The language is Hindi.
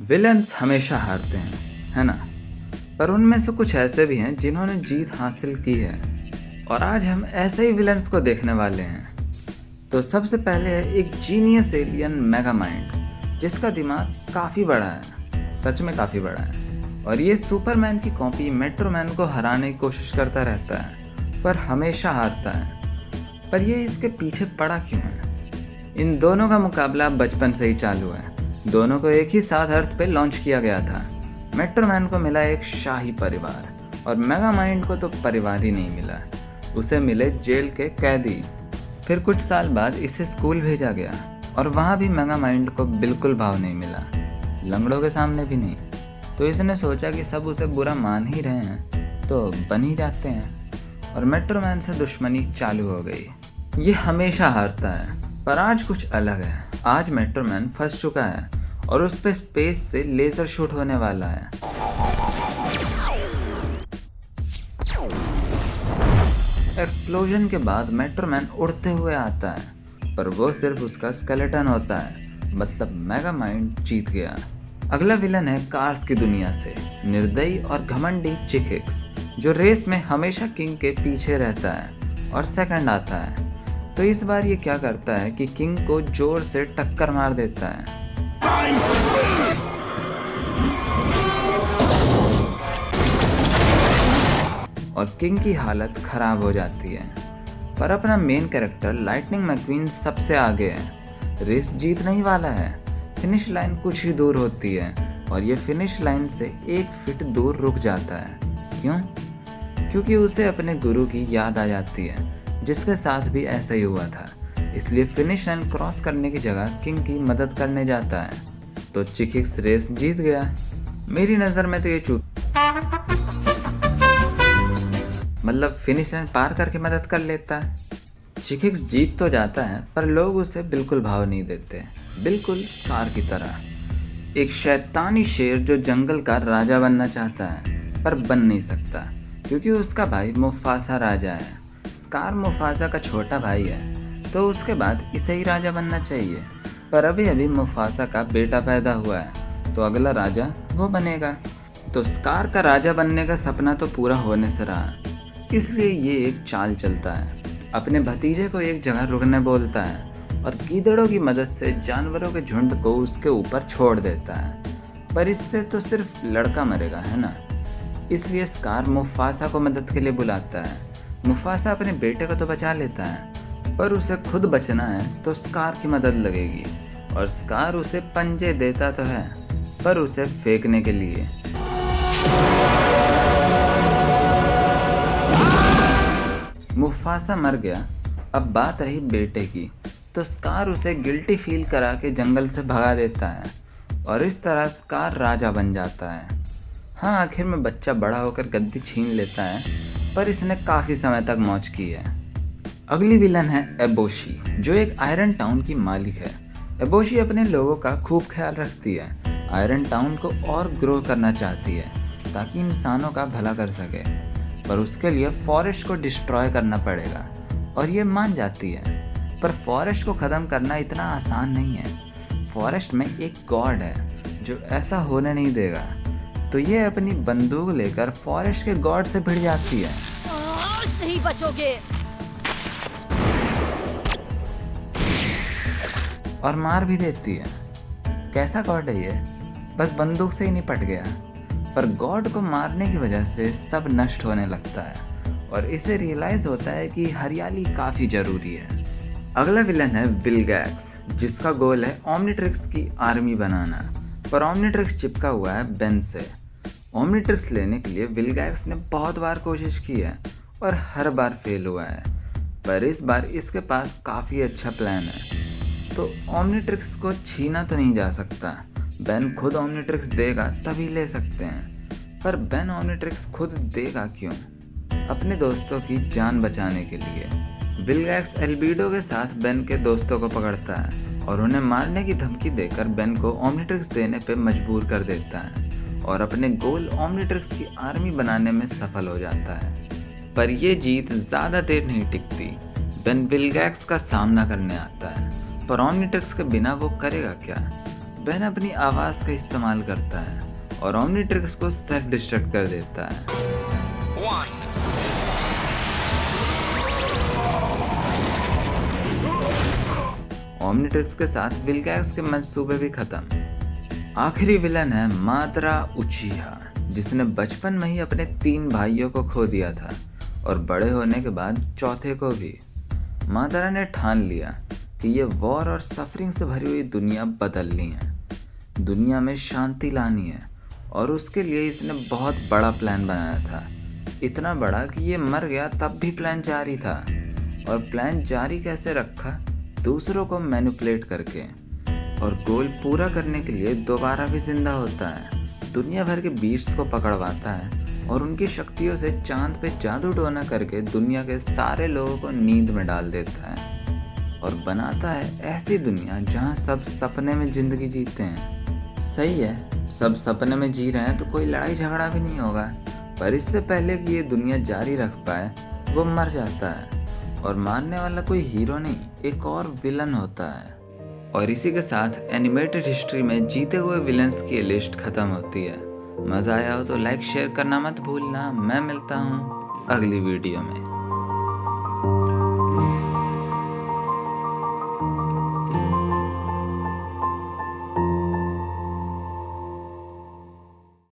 विलन्स हमेशा हारते हैं, है ना? पर उनमें से कुछ ऐसे भी हैं जिन्होंने जीत हासिल की है और आज हम ऐसे ही विलन्स को देखने वाले हैं। तो सबसे पहले है एक जीनियस एलियन मेगामाइंड जिसका दिमाग काफ़ी बड़ा है, सच में काफ़ी बड़ा है। और ये सुपरमैन की कॉपी मेट्रोमैन को हराने की कोशिश करता रहता है पर हमेशा हारता है। पर ये इसके पीछे पड़ा क्यों है? इन दोनों का मुकाबला बचपन से ही चालू है। दोनों को एक ही साथ अर्थ पे लॉन्च किया गया था। मेट्रोमैन को मिला एक शाही परिवार और मेगामाइंड को तो परिवार ही नहीं मिला, उसे मिले जेल के कैदी। फिर कुछ साल बाद इसे स्कूल भेजा गया और वहाँ भी मेगामाइंड को बिल्कुल भाव नहीं मिला, लंगड़ों के सामने भी नहीं। तो इसने सोचा कि सब उसे बुरा मान ही रहे हैं तो बन ही जाते हैं और मेट्रोमैन से दुश्मनी चालू हो गई। ये हमेशा हारता है पर आज कुछ अलग है। आज मेट्रोमैन फंस चुका है और उस पे स्पेस से लेजर शूट होने वाला है। एक्सप्लोजन के बाद मेट्रोमैन उड़ते हुए आता है पर वो सिर्फ उसका स्केलेटन होता है, मतलब मेगामाइंड जीत गया। अगला विलन है कार्स की दुनिया से निर्दयी और घमंडी चिक-हिक्स, जो रेस में हमेशा किंग के पीछे रहता है और सेकंड आता है। तो इस बार ये क्या करता है कि किंग को जोर से टक्कर मार देता है। और किंग की हालत खराब हो जाती है। पर अपना मेन कैरेक्टर लाइटनिंग मैक्वीन सबसे आगे है, रेस जीतने ही वाला है। फिनिश लाइन कुछ ही दूर होती है और ये फिनिश लाइन से 1 फीट दूर रुक जाता है। क्यों? क्योंकि उसे अपने गुरु की याद आ जाती है जिसके साथ भी ऐसा ही हुआ था। इसलिए फिनिश लाइन क्रॉस करने की जगह किंग की मदद करने जाता है। तो चिक-हिक्स रेस जीत गया। मेरी नज़र में तो ये मतलब फिनिश लाइन पार करके मदद कर लेता है। चिक-हिक्स जीत तो जाता है पर लोग उसे बिल्कुल भाव नहीं देते, बिल्कुल स्कार की तरह। एक शैतानी शेर जो जंगल का राजा बनना चाहता है पर बन नहीं सकता क्योंकि उसका भाई मुफासा राजा है। स्कार मुफासा का छोटा भाई है तो उसके बाद इसे ही राजा बनना चाहिए, पर अभी अभी मुफासा का बेटा पैदा हुआ है तो अगला राजा वो बनेगा। तो स्कार का राजा बनने का सपना तो पूरा होने से रहा, इसलिए ये एक चाल चलता है। अपने भतीजे को एक जगह रुकने बोलता है और गीदड़ों की मदद से जानवरों के झुंड को उसके ऊपर छोड़ देता है। पर इससे तो सिर्फ लड़का मरेगा, है ना? इसलिए स्कार मुफासा को मदद के लिए बुलाता है। मुफासा अपने बेटे को तो बचा लेता है पर उसे खुद बचना है तो स्कार की मदद लगेगी और स्कार उसे पंजे देता तो है पर उसे फेंकने के लिए। मुफासा मर गया। अब बात रही बेटे की, तो स्कार उसे गिल्टी फील करा के जंगल से भगा देता है और इस तरह स्कार राजा बन जाता है। हाँ, आखिर में बच्चा बड़ा होकर गद्दी छीन लेता है पर इसने काफ़ी समय तक मौज की है। अगली विलन है एबोशी, जो एक आयरन टाउन की मालिक है। एबोशी अपने लोगों का खूब ख्याल रखती है, आयरन टाउन को और ग्रो करना चाहती है ताकि इंसानों का भला कर सके, पर उसके लिए फॉरेस्ट को डिस्ट्रॉय करना पड़ेगा और ये मान जाती है। पर फॉरेस्ट को ख़त्म करना इतना आसान नहीं है। फॉरेस्ट में एक गॉड है जो ऐसा होने नहीं देगा। तो ये अपनी बंदूक लेकर फॉरेस्ट के गॉड से भिड़ जाती है। आज नहीं बचोगे। और मार भी देती है। कैसा गॉड है ये? बस बंदूक से ही निपट गया। पर गॉड को मारने की वजह से सब नष्ट होने लगता है और इसे रियलाइज होता है कि हरियाली काफ़ी ज़रूरी है। अगला विलन है विलगैक्स, जिसका गोल है ओमनिट्रिक्स की आर्मी बनाना। पर ओमनिट्रिक्स चिपका हुआ है बेन से। ओमनिट्रिक्स लेने के लिए विलगैक्स ने बहुत बार कोशिश की है और हर बार फेल हुआ है। पर इस बार इसके पास काफ़ी अच्छा प्लान है। तो ओमनिट्रिक्स को छीना तो नहीं जा सकता, बेन खुद ओमनिट्रिक्स देगा तभी ले सकते हैं। पर बेन ओमनिट्रिक्स खुद देगा क्यों? अपने दोस्तों की जान बचाने के लिए। विलगैक्स एल्बिडो के साथ बेन के दोस्तों को पकड़ता है और उन्हें मारने की धमकी देकर बेन को ओमनिट्रिक्स देने पे मजबूर कर देता है और अपने गोल ओमनिट्रिक्स की आर्मी बनाने में सफल हो जाता है। पर यह जीत ज़्यादा देर नहीं टिकती। बेन विलगैक्स का सामना करने आता है पर ओमनिट्रिक्स के बिना वो करेगा क्या? बेन अपनी आवाज़ का इस्तेमाल करता है और ओमनीट्रिक्स को सेल्फ डिस्ट्रक्ट कर देता है। ओमनीट्रिक्स के साथ विल्गैक्स के मंसूबे भी खत्म। आखिरी विलन है मादरा उचिहा, जिसने बचपन में ही अपने 3 भाइयों को खो दिया था और बड़े होने के बाद चौथे को भी। मादरा ने ठान लिया कि ये वॉर और सफरिंग से भरी हुई दुनिया बदलनी है, दुनिया में शांति लानी है, और उसके लिए इसने बहुत बड़ा प्लान बनाया था। इतना बड़ा कि ये मर गया तब भी प्लान जारी था। और प्लान जारी कैसे रखा? दूसरों को मैनिपुलेट करके, और गोल पूरा करने के लिए दोबारा भी जिंदा होता है। दुनिया भर के बीट्स को पकड़वाता है और उनकी शक्तियों से चांद पे जादू टोना करके दुनिया के सारे लोगों को नींद में डाल देता है और बनाता है ऐसी दुनिया जहाँ सब सपने में जिंदगी जीते हैं। सही है, सब सपने में जी रहे हैं तो कोई लड़ाई झगड़ा भी नहीं होगा, पर इससे पहले कि ये दुनिया जारी रख पाए वो मर जाता है। और मारने वाला कोई हीरो नहीं, एक और विलन होता है। और इसी के साथ एनिमेटेड हिस्ट्री में जीते हुए विलन्स की लिस्ट खत्म होती है। मज़ा आया हो तो लाइक शेयर करना मत भूलना। मैं मिलता हूँ अगली वीडियो में।